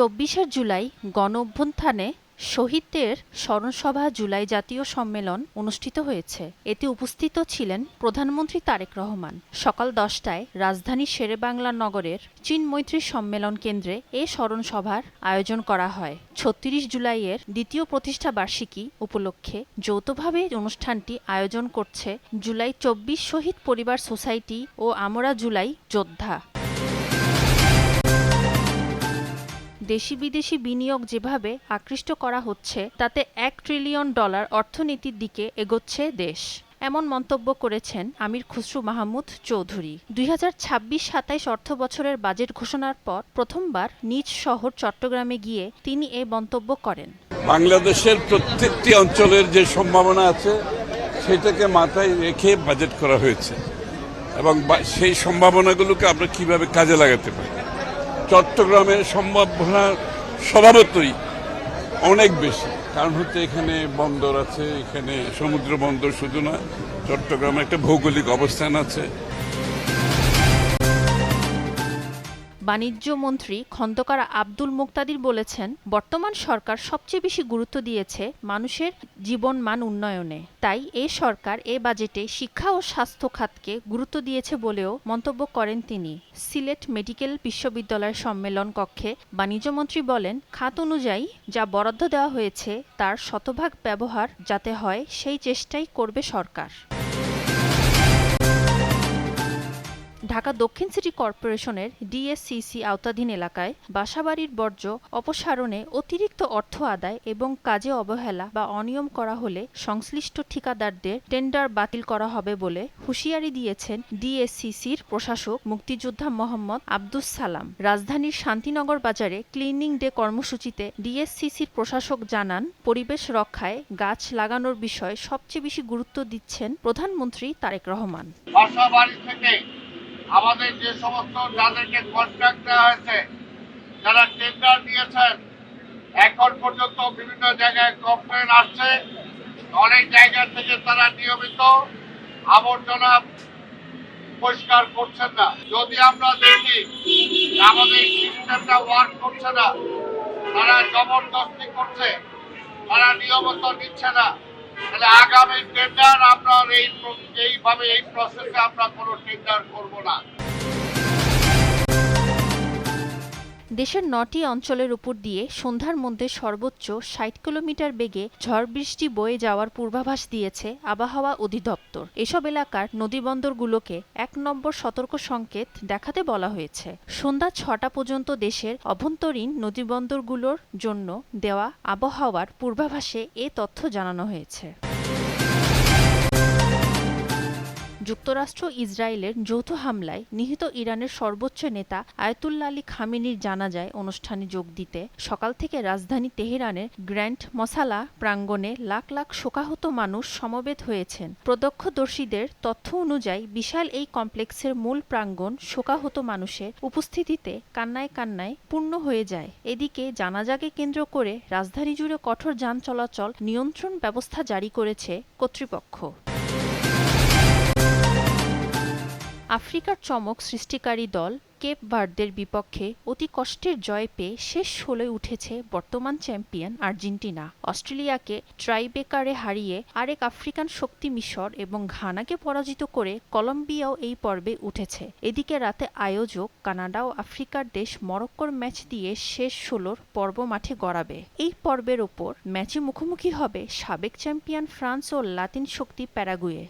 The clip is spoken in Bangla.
২৪শে জুলাই গণঅভ্যুত্থানে শহীদদের স্মরণসভা জুলাই জাতীয় সম্মেলন অনুষ্ঠিত হয়েছে। এতে উপস্থিত ছিলেন প্রধানমন্ত্রী তারেক রহমান। সকাল ১০টায় রাজধানীর শেরেবাংলা নগরের চীন মৈত্রী সম্মেলন কেন্দ্রে এ স্মরণসভার আয়োজন করা হয়। ৩৬ জুলাইয়ের দ্বিতীয় প্রতিষ্ঠা বার্ষিকী উপলক্ষে যৌথভাবে অনুষ্ঠানটি আয়োজন করছে জুলাই ২৪ শহীদ পরিবার সোসাইটি ও আমরা জুলাই যোদ্ধা। দেশি বিদেশি বিনিয়োগ যেভাবে আকৃষ্ট করা হচ্ছে তাতে $১ ট্রিলিয়ন অর্থনীতির দিকে এগোচ্ছে দেশ, এমন মন্তব্য করেছেন আমির খুসরু মাহমুদ চৌধুরী। ২০২৬-২৭ অর্থবছরের বাজেট ঘোষণার পর প্রথমবার নিজ শহর চট্টগ্রামে গিয়ে তিনি এ মন্তব্য করেন। বাংলাদেশের প্রত্যেকটি অঞ্চলের যে সম্ভাবনা আছে সেটাকে মাথায় রেখে বাজেট করা হয়েছে এবং সেই সম্ভাবনাগুলোকে আমরা কিভাবে কাজে লাগাতে পারি। চট্টগ্রামের সম্ভাবনা স্বভাবতই অনেক বেশি, কারণ হচ্ছে এখানে বন্দর আছে, এখানে সমুদ্র বন্দর শুধু না, চট্টগ্রামে একটা ভৌগোলিক অবস্থান আছে। বাণিজ্য মন্ত্রী খন্দকার আব্দুল মুকতাদির বলেছেন, বর্তমান সরকার সবচেয়ে বেশি গুরুত্ব দিয়েছে মানুষের জীবনমান উন্নয়নে। তাই এ সরকার এ বাজেটে শিক্ষা ও স্বাস্থ্য খাতকে গুরুত্ব দিয়েছে বলেও মন্তব্য করেন তিনি। সিলেট মেডিকেল বিশ্ববিদ্যালয়ের সম্মেলন কক্ষে বাণিজ্যমন্ত্রী বলেন, খাত অনুযায়ী যা বরাদ্দ দেওয়া হয়েছে তার শতভাগ ব্যবহার যাতে হয় সেই চেষ্টাই করবে সরকার। ঢাকা দক্ষিণ সিটি কর্পোরেশনের ডিএসসিসি আওতাধীন এলাকায় বাসাবাড়ির বর্জ্য অপসারণে অতিরিক্ত অর্থ আদায় এবং কাজে অবহেলা বা অনিয়ম করা হলে সংশ্লিষ্ট ঠিকাদারদের টেন্ডার বাতিল করা হবে বলে হুঁশিয়ারি দিয়েছেন ডিএসসিসির প্রশাসক মুক্তিযোদ্ধা মোহাম্মদ আব্দুস সালাম। রাজধানীর শান্তিনগর বাজারে ক্লিনিং ডে কর্মসূচিতে ডিএসসিসির প্রশাসক জানান, পরিবেশ রক্ষায় গাছ লাগানোর বিষয়ে সবচেয়ে বেশি গুরুত্ব দিচ্ছেন প্রধানমন্ত্রী তারেক রহমান। আমাদের যে সমস্ত যাদেরকে কন্ট্রাক্ট দেওয়া হয়েছে, যারা টেন্ডার দিয়েছেন, এখন পর্যন্ত বিভিন্ন জায়গায় কমপ্লেন আসছে, অনেক জায়গা থেকে তারা নিয়মিত আবর্জনা পরিষ্কার করছেন না। যদি আমরা দেখি আমাদের সিস্টেমটা ওয়ার্ক করছে না, তারা জবরদস্তি করছে, তারা নিয়মিত নিচ্ছে না, তাহলে আগামী টেন্ডার আমরা এইভাবে এই প্রসেসে আমরা কোনো টেন্ডার করব না। দেশের ৯টি অঞ্চলের উপর দিয়ে সন্ধ্যার মধ্যে সর্বোচ্চ ৬০ কিলোমিটার বেগে ঝড় বৃষ্টি বয়ে যাওয়ার পূর্বাভাস দিয়েছে আবহাওয়া অধিদপ্তর। এসব এলাকার নদীবন্দরগুলোকে ১ নম্বর সতর্ক সংকেত দেখাতে বলা হয়েছে। সন্ধ্যা ৬টা পর্যন্ত দেশের অভ্যন্তরীণ নদীবন্দরগুলোর জন্য দেওয়া আবহাওয়ার পূর্বাভাসে এ তথ্য জানানো হয়েছে। যুক্তরাষ্ট্র ইসরায়েলের যৌথ হামলায় নিহত ইরানের সর্বোচ্চ নেতা আয়াতুল্লাহ আলী খামেনির জানাজায় অনুষ্ঠানে যোগ দিতে সকাল থেকে রাজধানী তেহরানের গ্র্যান্ড মসালা প্রাঙ্গণে লাখ লাখ শোকাহত মানুষ সমবেত হয়েছেন। প্রত্যক্ষদর্শীদের তথ্য অনুযায়ী বিশাল এই কমপ্লেক্সের মূল প্রাঙ্গণ শোকাহত মানুষের উপস্থিতিতে কান্নায় কান্নায় পূর্ণ হয়ে যায়। এদিকে জানাজাকে কেন্দ্র করে রাজধানী জুড়ে কঠোর যান চলাচল নিয়ন্ত্রণ ব্যবস্থা জারি করেছে কর্তৃপক্ষ। আফ্রিকার চমক সৃষ্টিকারী দল কেপ ভার্দের বিপক্ষে অতি কষ্টের জয় পেয়ে শেষ ১৬য় উঠেছে বর্তমান চ্যাম্পিয়ন আর্জেন্টিনা। অস্ট্রেলিয়াকে ট্রাইবেকারে হারিয়ে আরেক আফ্রিকান শক্তি মিশর এবং ঘানাকে পরাজিত করে কলম্বিয়াও এই পর্বে উঠেছে। এদিকে রাতে আয়োজক কানাডা ও আফ্রিকার দেশ মরক্কোর ম্যাচ দিয়ে শেষ ১৬র পর্ব মাঠে গড়াবে। এই পর্বের ওপর ম্যাচে মুখোমুখি হবে সাবেক চ্যাম্পিয়ন ফ্রান্স ও লাতিন শক্তি প্যারাগুয়ে।